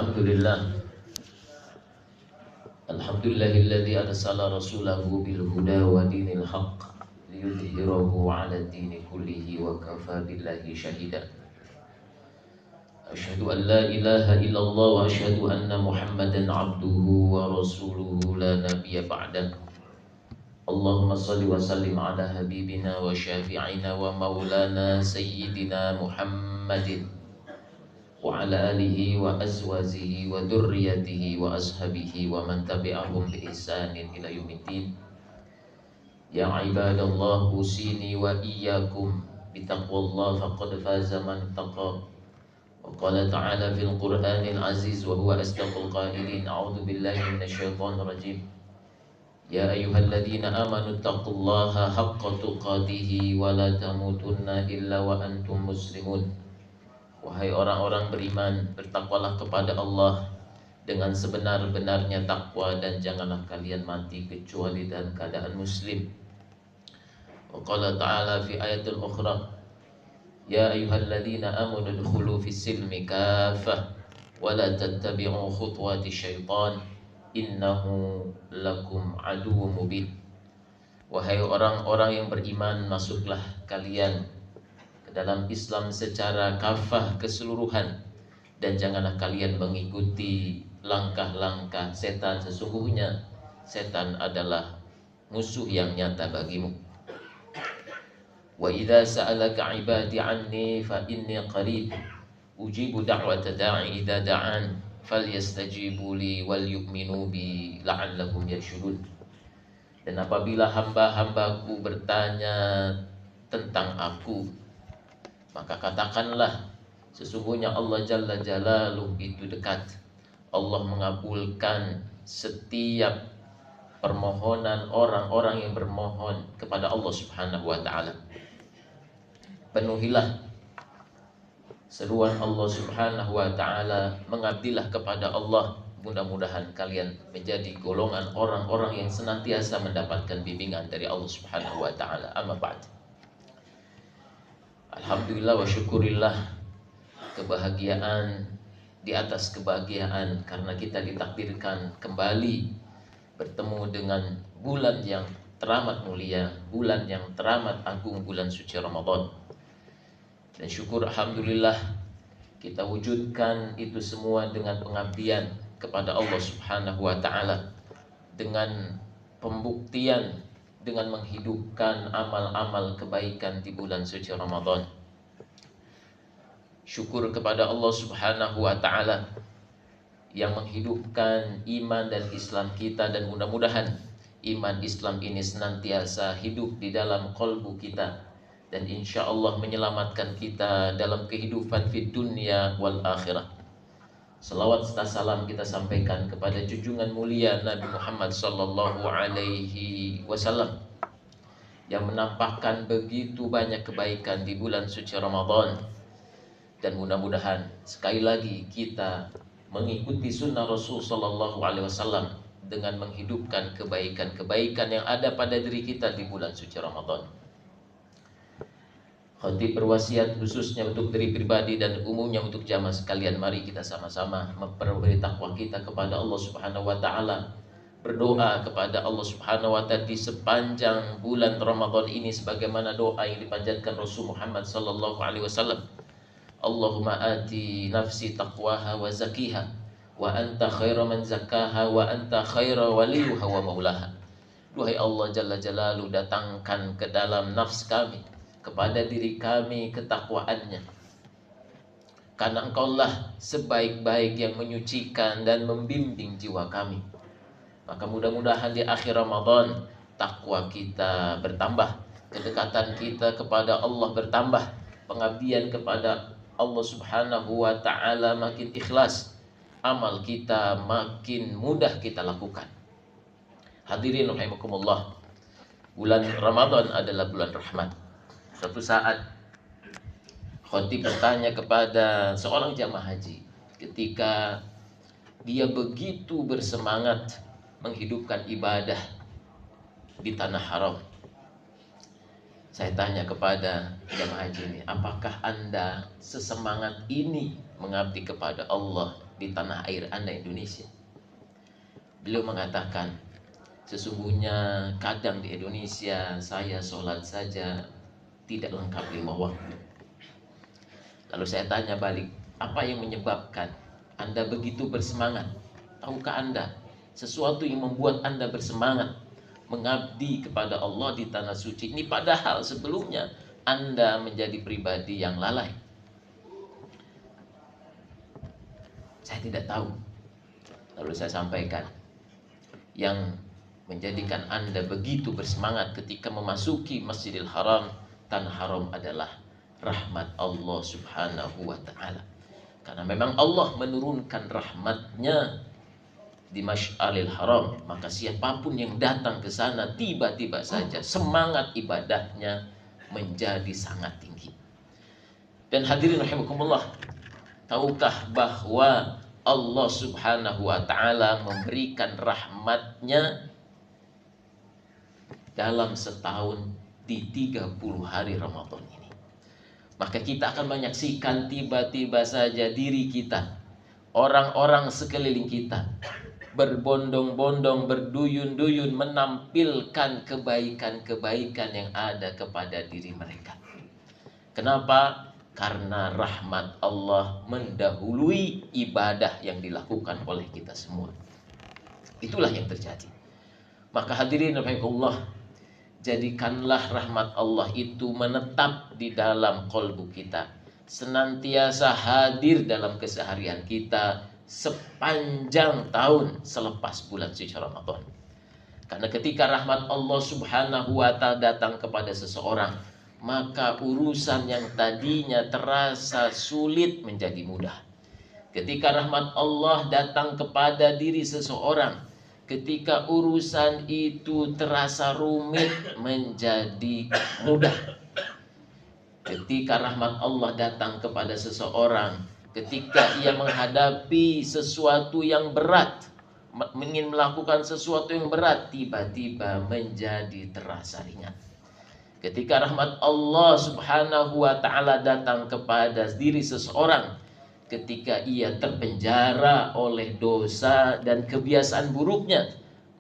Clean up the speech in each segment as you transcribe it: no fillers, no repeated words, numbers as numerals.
Alhamdulillah. Alhamdulillahilladzi arsala rasulahu bil huda wa dinil haqq liyudhhirahu 'ala ad-dini kullihi wa kafa billahi shahida. Asyhadu an la ilaha illallah wa asyhadu anna Muhammadan 'abduhu wa rasuluhu la nabiyya ba'dah. Allahumma shalli wa sallim 'ala habibina wa syafi'ina wa maulana sayyidina Muhammadin wa ala alihi wa azwajihi wa dzurriyyatihi wa ashabihi wa man tabi'ahum bi ihsanin ila yaumiddin. Ya ibadallah, usini wa iyyakum bi taqwallah faqad faza man taqa. Wa qala ta'ala fil Qur'anil aziz wa huwa asdaqul qailin. A'udzu billahi minasyaitonir rajim. Ya ayyuhalladzina amanu taqullaha haqqa tuqatih wa la tamutunna illa wa antum muslimun. Wahai orang-orang beriman, bertakwalah kepada Allah dengan sebenar-benarnya takwa dan janganlah kalian mati kecuali dalam keadaan muslim. Wa qala ta'ala fi ayatil ukhra, ya ayyuhalladzina amanu udkhulu fis silmi kaffah wa la tattabi'u khutuwati syaitan innahu lakum aduwwum mubin. Wahai orang-orang yang beriman, masuklah kalian dalam Islam secara kafah keseluruhan dan janganlah kalian mengikuti langkah-langkah setan. Sesungguhnya setan adalah musuh yang nyata bagimu. Wa idza sa'alaka 'ibadi 'anni fa inni qarib ujibu da'wata da'i idza da'an falyastajibu li wal yu'minu bi la'allahum yarshudun. Dan apabila hamba-hambaku bertanya tentang aku, maka katakanlah, sesungguhnya Allah Jalla Jalaluh itu dekat. Allah mengabulkan setiap permohonan orang-orang yang bermohon kepada Allah Subhanahu wa ta'ala. Penuhilah seruan Allah Subhanahu wa ta'ala, mengabdilah kepada Allah. Mudah-mudahan kalian menjadi golongan orang-orang yang senantiasa mendapatkan bimbingan dari Allah Subhanahu wa ta'ala. Amma ba'd. Alhamdulillah wa syukurillah, kebahagiaan di atas kebahagiaan karena kita ditakdirkan kembali bertemu dengan bulan yang teramat mulia, bulan yang teramat agung, bulan suci Ramadan. Dan syukur alhamdulillah kita wujudkan itu semua dengan pengabdian kepada Allah Subhanahu wa ta'ala, dengan pembuktian, dengan menghidupkan amal-amal kebaikan di bulan suci Ramadan. Syukur kepada Allah Subhanahu wa ta'ala yang menghidupkan iman dan Islam kita, dan mudah-mudahan iman Islam ini senantiasa hidup di dalam qalbu kita dan insya Allah menyelamatkan kita dalam kehidupan fid dunya wal akhirah. Salawat serta salam kita sampaikan kepada junjungan mulia Nabi Muhammad sallallahu alaihi wasallam yang menampakkan begitu banyak kebaikan di bulan suci Ramadan. Dan mudah-mudahan sekali lagi kita mengikuti sunnah Rasul sallallahu alaihi wasallam dengan menghidupkan kebaikan-kebaikan yang ada pada diri kita di bulan suci Ramadan. Khatib berwasiat khususnya untuk diri pribadi dan umumnya untuk jamaah sekalian, mari kita sama-sama memperoleh takwa kita kepada Allah Subhanahu wa ta'ala, berdoa kepada Allah Subhanahu wa ta'ala di sepanjang bulan Ramadan ini sebagaimana doa yang dipanjatkan Rasul Muhammad sallallahu alaihi wasallam. Allahumma ati nafsi taqwaha wa zakiha wa anta khairu man zakkaha wa anta khairu waliyuha wa maulaha. Duhai Allah Jalla Jalaluh, datangkan ke dalam nafs kami, kepada diri kami ketakwaannya, karena Engkaulah sebaik-baik yang menyucikan dan membimbing jiwa kami. Maka mudah-mudahan di akhir Ramadan takwa kita bertambah, kedekatan kita kepada Allah bertambah, pengabdian kepada Allah Subhanahu wa ta'ala makin ikhlas, amal kita makin mudah kita lakukan. Hadirin rahimakumullah, bulan Ramadan adalah bulan rahmat. Suatu saat khatib bertanya kepada seorang jamaah haji ketika dia begitu bersemangat menghidupkan ibadah di tanah haram. Saya tanya kepada jamaah haji ini, apakah Anda sesemangat ini mengabdi kepada Allah di tanah air Anda Indonesia. Beliau mengatakan, sesungguhnya kadang di Indonesia saya sholat saja tidak lengkap 5 waktu. Lalu saya tanya balik, apa yang menyebabkan Anda begitu bersemangat? Tahukah Anda sesuatu yang membuat Anda bersemangat mengabdi kepada Allah di tanah suci ini, padahal sebelumnya Anda menjadi pribadi yang lalai? Saya tidak tahu. Lalu saya sampaikan, yang menjadikan Anda begitu bersemangat ketika memasuki Masjidil Haram, tanah haram, adalah rahmat Allah Subhanahu wa ta'ala. Karena memang Allah menurunkan rahmatnya di Masy'aril Haram, maka siapapun yang datang ke sana tiba-tiba saja semangat ibadahnya menjadi sangat tinggi. Dan hadirin rahimakumullah, tahukah bahwa Allah Subhanahu wa ta'ala memberikan rahmatnya dalam setahun di 30 hari Ramadan ini. Maka kita akan menyaksikan tiba-tiba saja diri kita, orang-orang sekeliling kita berbondong-bondong, berduyun-duyun menampilkan kebaikan-kebaikan yang ada kepada diri mereka. Kenapa? Karena rahmat Allah mendahului ibadah yang dilakukan oleh kita semua. Itulah yang terjadi. Maka hadirin rahimakumullah, jadikanlah rahmat Allah itu menetap di dalam kolbu kita, senantiasa hadir dalam keseharian kita sepanjang tahun selepas bulan suci Ramadan. Karena ketika rahmat Allah Subhanahu wa ta'ala datang kepada seseorang, maka urusan yang tadinya terasa sulit menjadi mudah. Ketika rahmat Allah datang kepada diri seseorang, ketika urusan itu terasa rumit menjadi mudah. Ketika rahmat Allah datang kepada seseorang, ketika ia menghadapi sesuatu yang berat, ingin melakukan sesuatu yang berat, tiba-tiba menjadi terasa ringan. Ketika rahmat Allah Subhanahu wa ta'ala datang kepada diri seseorang, ketika ia terpenjara oleh dosa dan kebiasaan buruknya,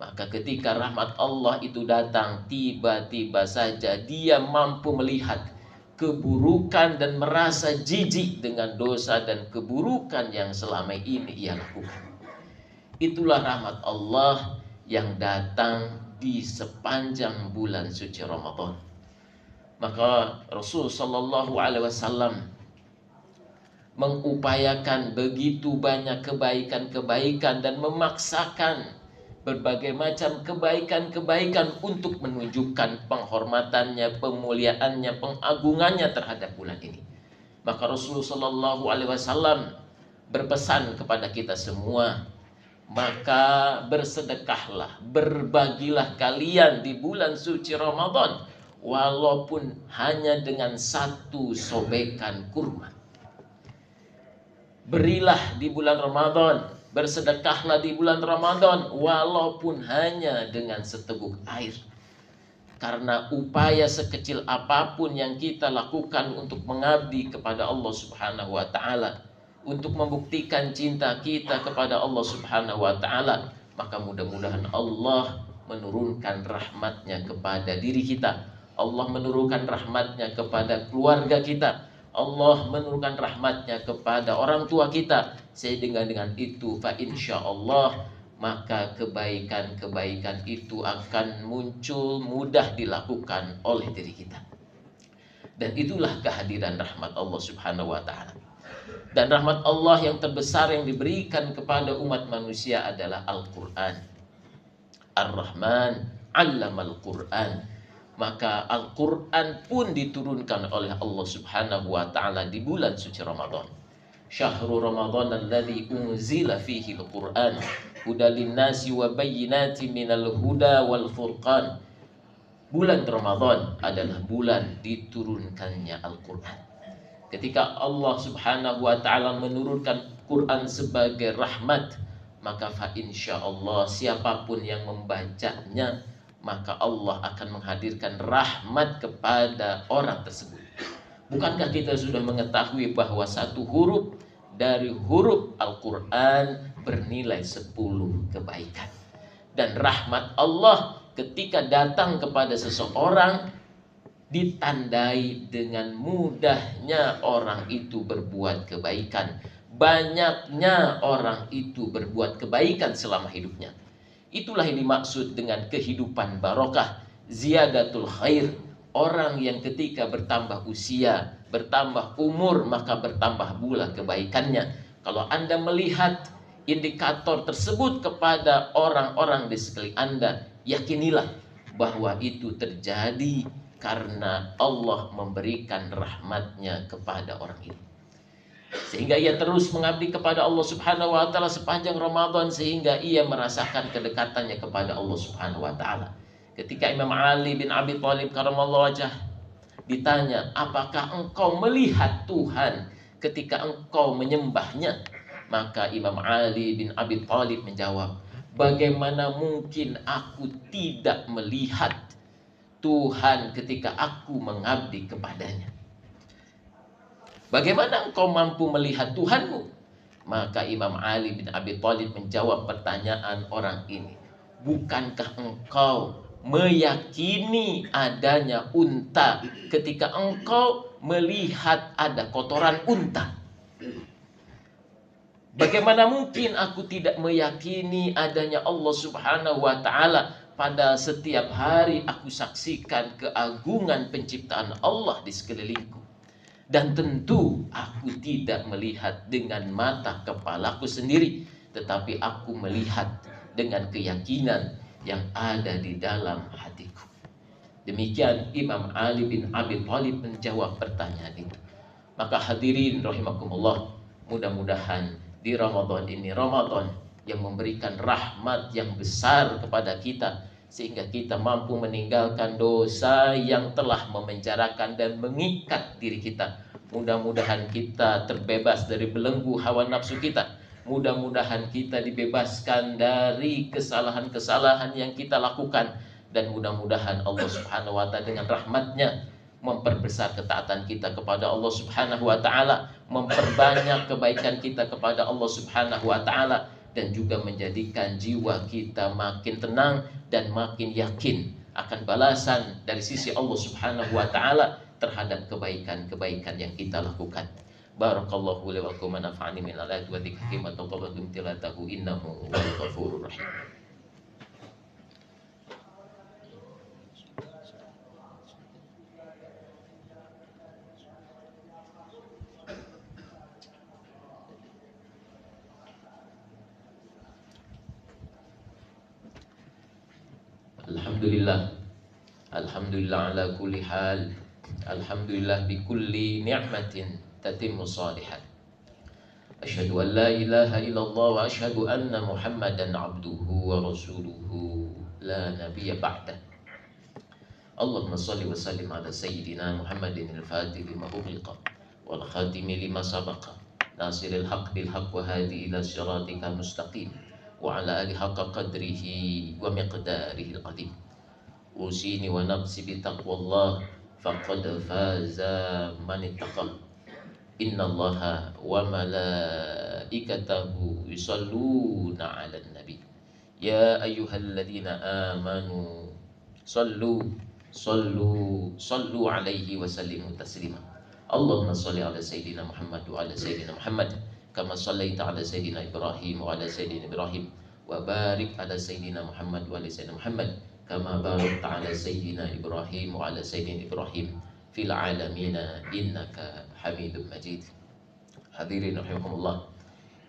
maka ketika rahmat Allah itu datang, tiba-tiba saja dia mampu melihat keburukan dan merasa jijik dengan dosa dan keburukan yang selama ini ia lakukan. Itulah rahmat Allah yang datang di sepanjang bulan suci Ramadan. Maka Rasul sallallahu alaihi wasallam mengupayakan begitu banyak kebaikan-kebaikan dan memaksakan berbagai macam kebaikan-kebaikan untuk menunjukkan penghormatannya, pemuliaannya, pengagungannya terhadap bulan ini. Maka Rasulullah sallallahu alaihi wasallam berpesan kepada kita semua, maka bersedekahlah, berbagilah kalian di bulan suci Ramadan, walaupun hanya dengan 1 sobekan kurma. Berilah di bulan Ramadan, bersedekahlah di bulan Ramadan, walaupun hanya dengan seteguk air. Karena upaya sekecil apapun yang kita lakukan untuk mengabdi kepada Allah Subhanahu wa ta'ala, untuk membuktikan cinta kita kepada Allah Subhanahu wa ta'ala, maka mudah-mudahan Allah menurunkan rahmatnya kepada diri kita, Allah menurunkan rahmatnya kepada keluarga kita, Allah menurunkan rahmatnya kepada orang tua kita, sehingga dengan itu fa insyaallah maka kebaikan-kebaikan itu akan muncul mudah dilakukan oleh diri kita. Dan itulah kehadiran rahmat Allah Subhanahu wa ta'ala. Dan rahmat Allah yang terbesar yang diberikan kepada umat manusia adalah Al-Quran. Ar-Rahman 'allamal Quran. Maka Al-Quran pun diturunkan oleh Allah Subhanahu wa ta'ala di bulan suci Ramadan. Syahrul Ramadan alladzi unzila fihi al-Quran hudal linnasi wa bayyinatin minal huda wal furqan. Bulan Ramadan adalah bulan diturunkannya Al-Quran. Ketika Allah Subhanahu wa ta'ala menurunkan Quran sebagai rahmat, maka fa insyaallah siapapun yang membacanya, maka Allah akan menghadirkan rahmat kepada orang tersebut. Bukankah kita sudah mengetahui bahwa 1 huruf dari huruf Al-Quran bernilai 10 kebaikan. Dan rahmat Allah ketika datang kepada seseorang ditandai dengan mudahnya orang itu berbuat kebaikan, banyaknya orang itu berbuat kebaikan selama hidupnya. Itulah yang dimaksud dengan kehidupan barokah, ziyadatul khair. Orang yang ketika bertambah usia, bertambah umur, maka bertambah pula kebaikannya. Kalau Anda melihat indikator tersebut kepada orang-orang di sekeliling Anda, yakinilah bahwa itu terjadi karena Allah memberikan rahmatnya kepada orang itu. Sehingga ia terus mengabdi kepada Allah Subhanahu wa taala sepanjang Ramadan, sehingga ia merasakan kedekatannya kepada Allah Subhanahu wa taala. Ketika Imam Ali bin Abi Thalib karamallahu wajhah ditanya, "Apakah engkau melihat Tuhan ketika engkau menyembahnya?" Maka Imam Ali bin Abi Thalib menjawab, "Bagaimana mungkin aku tidak melihat Tuhan ketika aku mengabdi kepadanya? Bagaimana engkau mampu melihat Tuhanmu?" Maka Imam Ali bin Abi Thalib menjawab pertanyaan orang ini, "Bukankah engkau meyakini adanya unta ketika engkau melihat ada kotoran unta? Bagaimana mungkin aku tidak meyakini adanya Allah Subhanahu wa taala? Pada setiap hari aku saksikan keagungan penciptaan Allah di sekelilingku. Dan tentu aku tidak melihat dengan mata kepalaku sendiri, tetapi aku melihat dengan keyakinan yang ada di dalam hatiku." Demikian Imam Ali bin Abi Thalib menjawab pertanyaan itu. Maka hadirin rahimakumullah, mudah-mudahan di Ramadan ini, Ramadan yang memberikan rahmat yang besar kepada kita, sehingga kita mampu meninggalkan dosa yang telah memenjarakan dan mengikat diri kita. Mudah-mudahan kita terbebas dari belenggu hawa nafsu kita. Mudah-mudahan kita dibebaskan dari kesalahan-kesalahan yang kita lakukan. Dan mudah-mudahan Allah Subhanahu wa ta'ala dengan rahmatnya memperbesar ketaatan kita kepada Allah Subhanahu wa ta'ala, memperbanyak kebaikan kita kepada Allah Subhanahu wa ta'ala, dan juga menjadikan jiwa kita makin tenang dan makin yakin akan balasan dari sisi Allah Subhanahu wa ta'ala terhadap kebaikan-kebaikan yang kita lakukan. Barakallahu li wa lakum wa nafa'ani min al-ayati wa dzikri wa taqabbal tilatahu innahu wal ghafurur rahim. Alhamdulillah, alhamdulillah ala kulli hal, alhamdulillah bi kulli ni'matin tatimmu salihat. Asyhadu an la ilaha illallah wa asyhadu anna Muhammadan abduhu wa rasuluhu la nabiyya ba'da. Allahumma shalli wa sallim ala sayyidina Muhammadin al-fatih lima ughliqa wal khatimi lima sabaqa nasiril haqq bil haqq wa hadi ila siratika mustaqim wa ala alihi haqqa qadrihi wa miqdarihi al-qadim. Usini wa nafsi bi taqwallah faqad faza man ittaqa. Innallaha wa malaikatahu yusalluna 'alan nabi. Ya ayyuhalladzina amanu sallu alaihi wa sallimu taslima. Allahumma shalli ala sayyidina Muhammad wa ala sayyidina Muhammad kama shallaita ala sayyidina Ibrahim wa ala sayyidina Ibrahim, wa barik ala sayyidina Muhammad wa ala sayyidina Muhammad kama barakta ala sayyidina Ibrahim wa ala sayyidina Ibrahim fil alamina innaka Hamidum Majid. Hadirin rahimakumullah,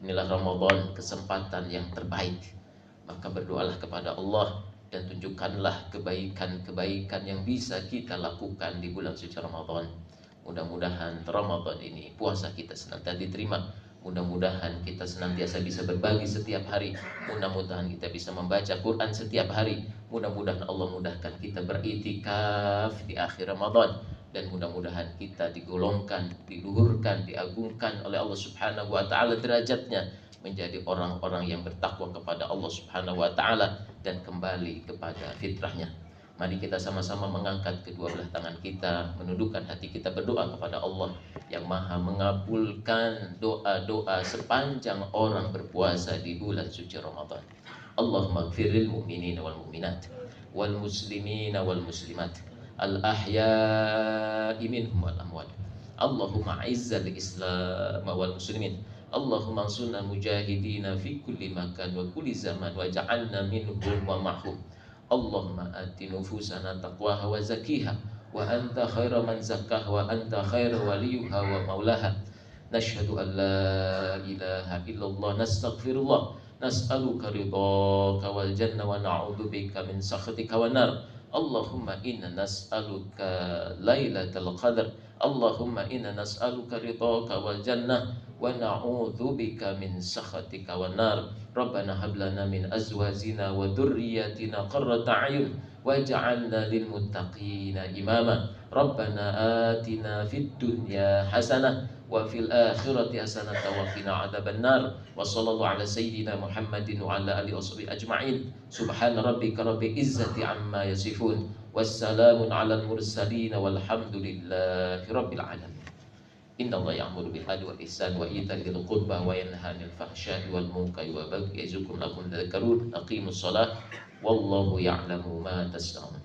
inilah Ramadan, kesempatan yang terbaik. Maka berdoalah kepada Allah dan tunjukkanlah kebaikan-kebaikan yang bisa kita lakukan di bulan suci Ramadan. Mudah-mudahan Ramadan ini puasa kita senantiasa diterima. Mudah-mudahan kita senantiasa bisa berbagi setiap hari. Mudah-mudahan kita bisa membaca Quran setiap hari. Mudah-mudahan Allah mudahkan kita beriktikaf di akhir Ramadan. Dan mudah-mudahan kita digolongkan, diluhurkan, diagungkan oleh Allah Subhanahu wa ta'ala derajatnya menjadi orang-orang yang bertakwa kepada Allah Subhanahu wa ta'ala dan kembali kepada fitrahnya. Mari kita sama-sama mengangkat kedua belah tangan kita, menundukkan hati kita berdoa kepada Allah yang maha mengabulkan doa-doa sepanjang orang berpuasa di bulan suci Ramadan. Allahumma gfirlil mu'minina wal mu'minat wal muslimina wal muslimat al ahya'i minhum wal amwat. Allahumma izzal islam wal muslimin. Allahumma ansurna mujahidina fi kulli makan wa kulli zaman wa ja'alna minhum wa ma'hum. Allahumma ati nufusana taqwaha wa zakiha wa anta khaira man zakkaha wa anta khaira waliyuha wa maulaha. Nashhadu an la ilaha illallah nastaghfirullah nas'aluka ridhaka wal jannah wa na'udzubika min sakhatika wan nar. Allahumma inna nas'aluka lailatal qadar. Allahumma inna nas'aluka ridhaka wal jannah wa na'udzubika min sakhatika wan nar. Rabbana hab lana min azwajina wa dhurriyyatina qurrata a'yun waj'alna lil muttaqina imama. Rabbana atina fid dunya hasanah wa fil akhirati hasanah wa qina adzabannar. Wa sallallahu ala sayyidina Muhammadin wa ala alihi washabihi ajma'in. Subhana rabbika rabbil izzati amma yasifun. Wassalamun alal mursalin walhamdulillahi rabbil alamin. Inna Allah ya'muru bil adli wal ihsan wa ita'i dzil qurba wa yanha 'anil fahsya'i wal munkari wa baghi ya'izukum la'allakum tadhakkarun. Aqimus shalah wallahu ya'lamu ma tasna'un.